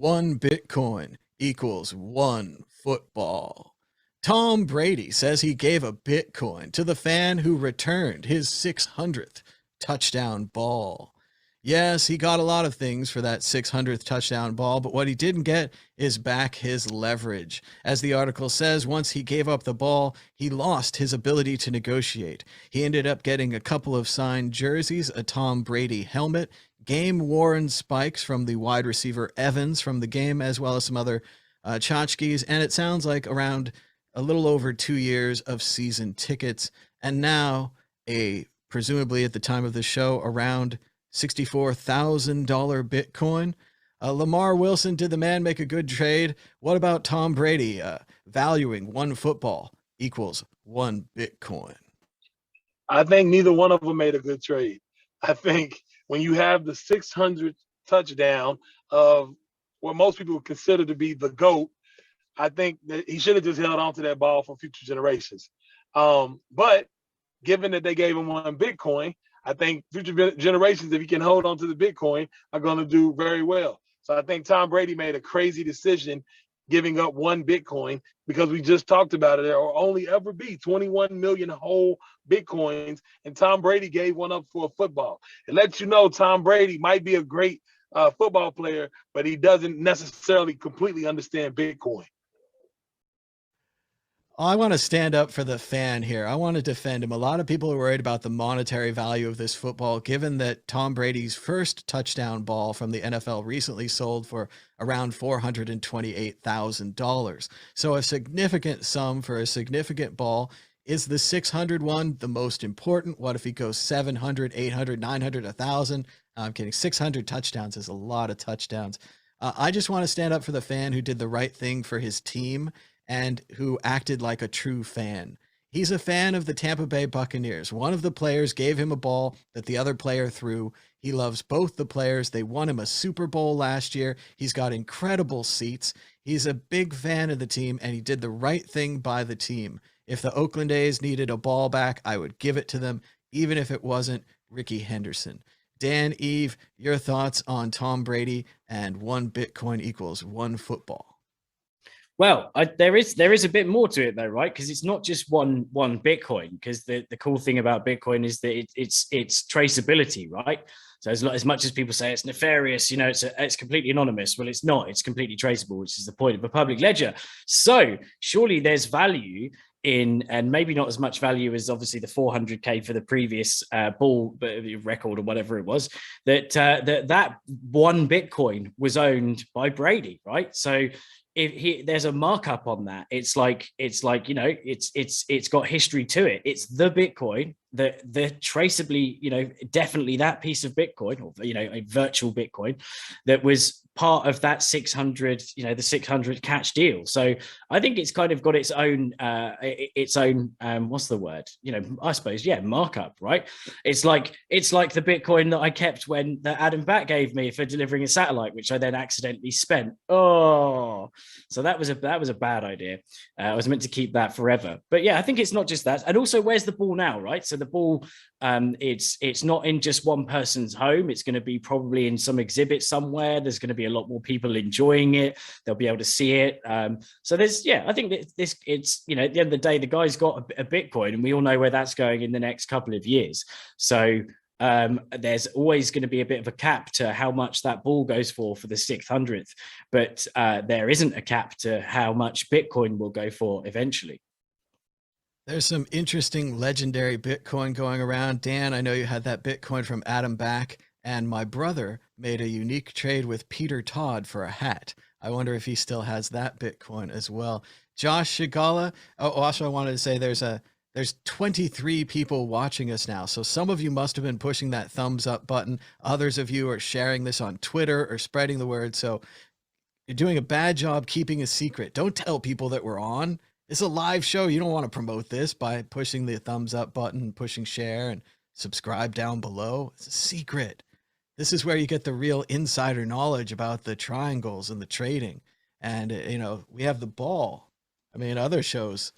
One Bitcoin equals one football. Tom Brady says he gave a Bitcoin to the fan who returned his 600th touchdown ball. Yes, he got a lot of things for that 600th touchdown ball, but what he didn't get is back his leverage. As the article says, once he gave up the ball, he lost his ability to negotiate. He ended up getting a couple of signed jerseys, a Tom Brady helmet, game-worn spikes from the wide receiver Evans from the game, as well as some other tchotchkes, and it sounds like around a little over 2 years of season tickets, and now presumably at the time of the show, around $64,000 Bitcoin. Lamar Wilson, did the man make a good trade? What about Tom Brady valuing one football equals one Bitcoin? I think neither one of them made a good trade. I think when you have the 600th touchdown of what most people would consider to be the GOAT, I think that he should have just held on to that ball for future generations. But given that they gave him one Bitcoin, I think future generations, if he can hold on to the Bitcoin, are going to do very well. So I think Tom Brady made a crazy decision giving up one Bitcoin, because we just talked about it. There will only ever be 21 million whole Bitcoins, and Tom Brady gave one up for a football. It lets you know Tom Brady might be a great football player, but he doesn't necessarily completely understand Bitcoin. I want to stand up for the fan here. I want to defend him. A lot of people are worried about the monetary value of this football, given that Tom Brady's first touchdown ball from the NFL recently sold for around $428,000. So a significant sum for a significant ball. Is the 600 one the most important? What if he goes 700, 800, 900, 1,000? I'm kidding. 600 touchdowns is a lot of touchdowns. I just want to stand up for the fan who did the right thing for his team and who acted like a true fan. He's a fan of the Tampa Bay Buccaneers. One of the players gave him a ball that the other player threw. He loves both the players. They won him a Super Bowl last year. He's got incredible seats. He's a big fan of the team, and he did the right thing by the team. If the Oakland A's needed a ball back, I would give it to them, even if it wasn't Ricky Henderson. Dan, Eve, your thoughts on Tom Brady and one Bitcoin equals one football? Well, there is a bit more to it though, right? Because it's not just one Bitcoin. Because the cool thing about Bitcoin is that it's traceability, right? So as much as people say it's nefarious, it's completely anonymous. Well, it's not. It's completely traceable, which is the point of a public ledger. So surely there's value in, and maybe not as much value as obviously the 400K for the previous ball record or whatever it was, that one Bitcoin was owned by Brady, right? So if there's a markup on that, it's like it's got history to it. It's the Bitcoin, the traceably, definitely that piece of Bitcoin, or a virtual Bitcoin that was part of that 600, the 600 catch deal. So I think it's kind of got its own what's the word? I suppose, markup, right? It's like the Bitcoin that I kept that Adam Back gave me for delivering a satellite, which I then accidentally spent. Oh, so that was a bad idea. I was meant to keep that forever. But yeah, I think it's not just that. And also, where's the ball now, right? So the ball, it's not in just one person's home. It's going to be probably in some exhibit somewhere. There's going to be a lot more people enjoying it. They'll be able to see it. So I think that it's at the end of the day, the guy's got a Bitcoin, and we all know where that's going in the next couple of years. So there's always going to be a bit of a cap to how much that ball goes for the 600th, but there isn't a cap to how much Bitcoin will go for eventually. There's some interesting legendary Bitcoin going around. Dan, I know you had that Bitcoin from Adam Back, and my brother made a unique trade with Peter Todd for a hat. I wonder if he still has that Bitcoin as well. Josh Shigala. Oh, also I wanted to say there's 23 people watching us now. So some of you must have been pushing that thumbs up button. Others of you are sharing this on Twitter or spreading the word. So you're doing a bad job keeping a secret. Don't tell people that we're on. It's a live show. You don't want to promote this by pushing the thumbs up button, pushing share, and subscribe down below. It's a secret. This is where you get the real insider knowledge about the triangles and the trading. And, we have the ball. I mean, other shows,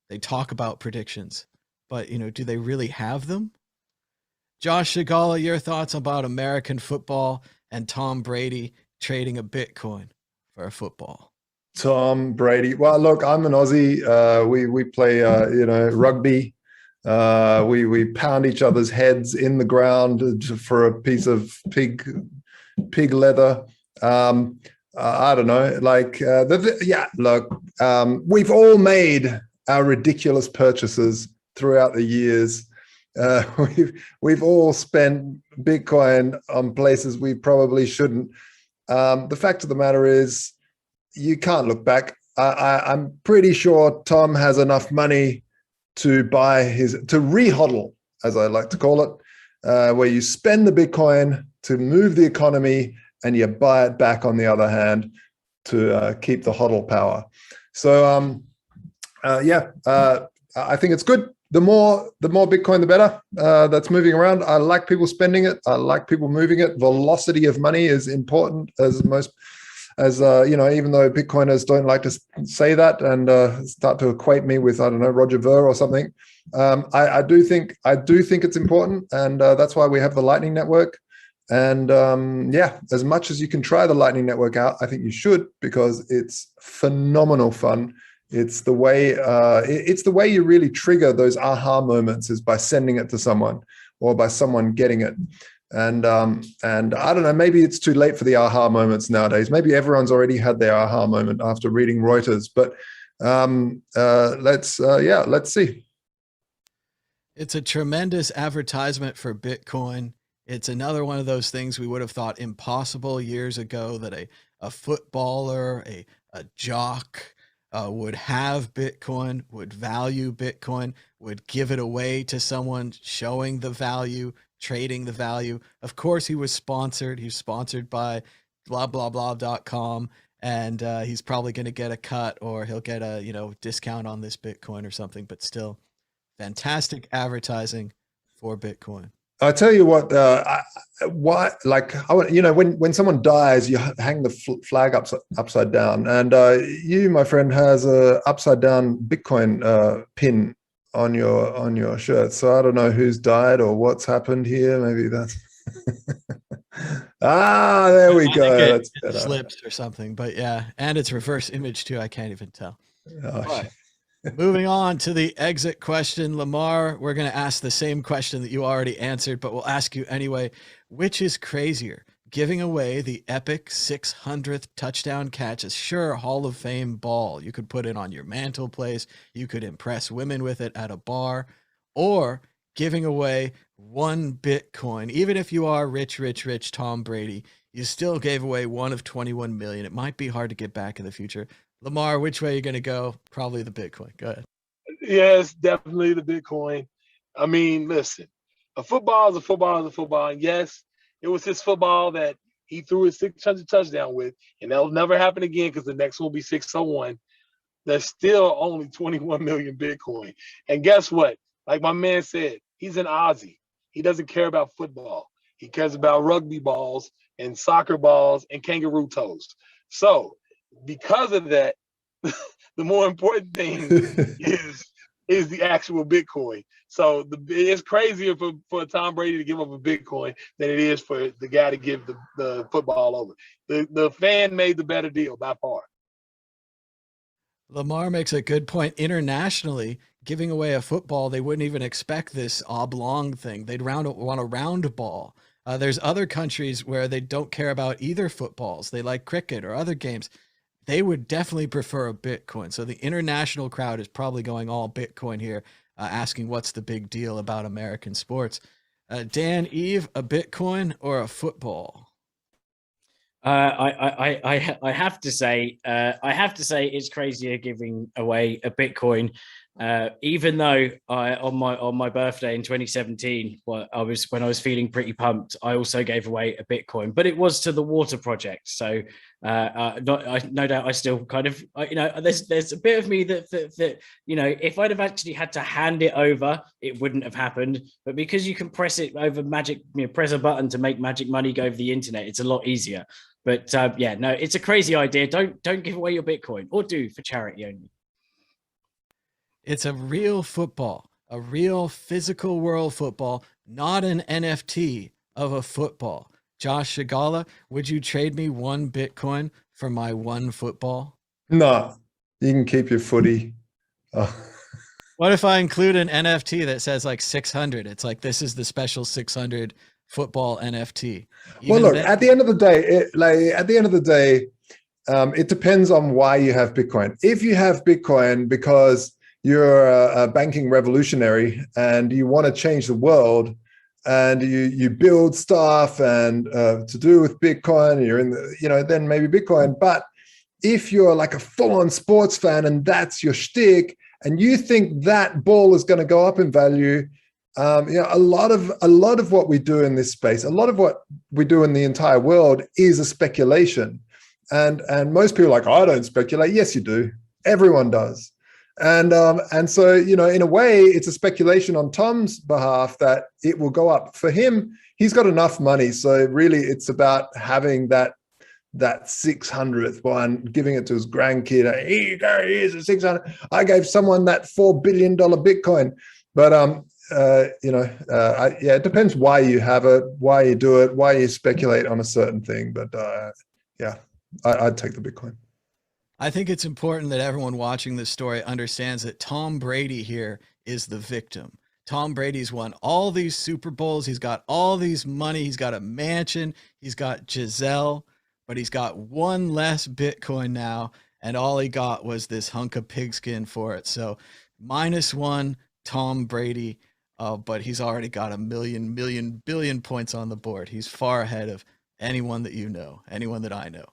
they talk about predictions, but, do they really have them? Josh Shigala, your thoughts about American football and Tom Brady trading a Bitcoin? for a football? Tom Brady. Well, look, I'm an Aussie. We play rugby. We pound each other's heads in the ground for a piece of pig leather. I don't know. Like, look, we've all made our ridiculous purchases throughout the years. We've all spent Bitcoin on places we probably shouldn't. The fact of the matter is, you can't look back. I'm pretty sure Tom has enough money to buy to rehodl, as I like to call it, where you spend the Bitcoin to move the economy and you buy it back on the other hand to keep the hodl power. So I think it's good. The more Bitcoin, the better. That's moving around. I like people spending it. I like people moving it. Velocity of money is important, even though Bitcoiners don't like to say that and start to equate me with, I don't know, Roger Ver or something. I do think it's important, and that's why we have the Lightning Network. And as much as you can try the Lightning Network out, I think you should, because it's phenomenal fun. It's the way you really trigger those aha moments, is by sending it to someone or by someone getting it. And I don't know, maybe it's too late for the aha moments nowadays. Maybe everyone's already had their aha moment after reading Reuters, but let's see. It's a tremendous advertisement for Bitcoin. It's another one of those things we would have thought impossible years ago, that a footballer, a jock would have Bitcoin, would value Bitcoin, would give it away to someone, showing the value, trading the value. Of course, he was sponsored. He's sponsored by blah.com, and he's probably going to get a cut, or he'll get a discount on this Bitcoin or something, but still fantastic advertising for Bitcoin. I tell you what, when someone dies, you hang the flag upside down, and you, my friend, has a upside down Bitcoin pin on your shirt. So I don't know who's died or what's happened here. Maybe that's there we go. That's better. Slips or something, but yeah, and it's reverse image too. I can't even tell. Oh, but, moving on to the exit question, Lamar, we're going to ask the same question that you already answered, but we'll ask you anyway. Which is crazier, giving away the epic 600th touchdown catch, a sure Hall of Fame ball you could put it on your mantelpiece, you could impress women with it at a bar, or giving away 1 Bitcoin? Even if you are rich Tom Brady, you still gave away one of 21 million. It might be hard to get back in the future. Lamar, which way are you going to go? Probably the Bitcoin. Go ahead. Yes, definitely the Bitcoin. I mean, listen, a football is a football is a football. And yes, it was his football that he threw his 600 touchdown with, and that'll never happen again, because the next one will be 601. There's still only 21 million Bitcoin. And guess what? Like my man said, he's an Aussie. He doesn't care about football. He cares about rugby balls and soccer balls and kangaroo toes. So because of that, the more important thing is the actual Bitcoin. So it's crazier for Tom Brady to give up a Bitcoin than it is for the guy to give the football over. The fan made the better deal by far. Lamar makes a good point. Internationally, giving away a football, they wouldn't even expect this oblong thing. They'd want a round ball. There's other countries where they don't care about either footballs. They like cricket or other games. They would definitely prefer a Bitcoin. So the international crowd is probably going all Bitcoin here, asking what's the big deal about American sports. Dan, Eve, a Bitcoin or a football? I have to say it's crazier giving away a Bitcoin, even though on my birthday in 2017, when I was feeling pretty pumped, I also gave away a Bitcoin, but it was to the water project. So no doubt I still kind of there's a bit of me that if I'd have actually had to hand it over, it wouldn't have happened. But because you can press it over magic, press a button to make magic money go over the internet, it's a lot easier. But it's a crazy idea. Don't give away your Bitcoin, or do for charity only. It's a real football, a real physical world football, not an NFT of a football. Josh Shigala, would you trade me 1 Bitcoin for my one football? No, you can keep your footy. Oh. What if I include an NFT that says like 600? It's like, this is the special 600 football NFT. Well, Even look, then- at the end of the day, it depends on why you have Bitcoin. If you have Bitcoin because you're a banking revolutionary and you want to change the world, and you build stuff and to do with Bitcoin, you're in the, then maybe Bitcoin. But if you're like a full-on sports fan and that's your shtick, and you think that ball is going to go up in value, a lot of what we do in this space, a lot of what we do in the entire world is a speculation. And most people are like, I don't speculate. Yes, you do. Everyone does. And so, in a way, it's a speculation on Tom's behalf that it will go up. For him, he's got enough money. So really, it's about having that 600th one, giving it to his grandkid. Here you go, here's a 600. I gave someone that $4 billion Bitcoin. But it depends why you have it, why you do it, why you speculate on a certain thing. But I'd take the Bitcoin. I think it's important that everyone watching this story understands that Tom Brady here is the victim. Tom Brady's won all these Super Bowls. He's got all these money. He's got a mansion. He's got Giselle, but he's got one less Bitcoin now. And all he got was this hunk of pigskin for it. So -1 Tom Brady. But he's already got a million, billion points on the board. He's far ahead of anyone that you know, anyone that I know.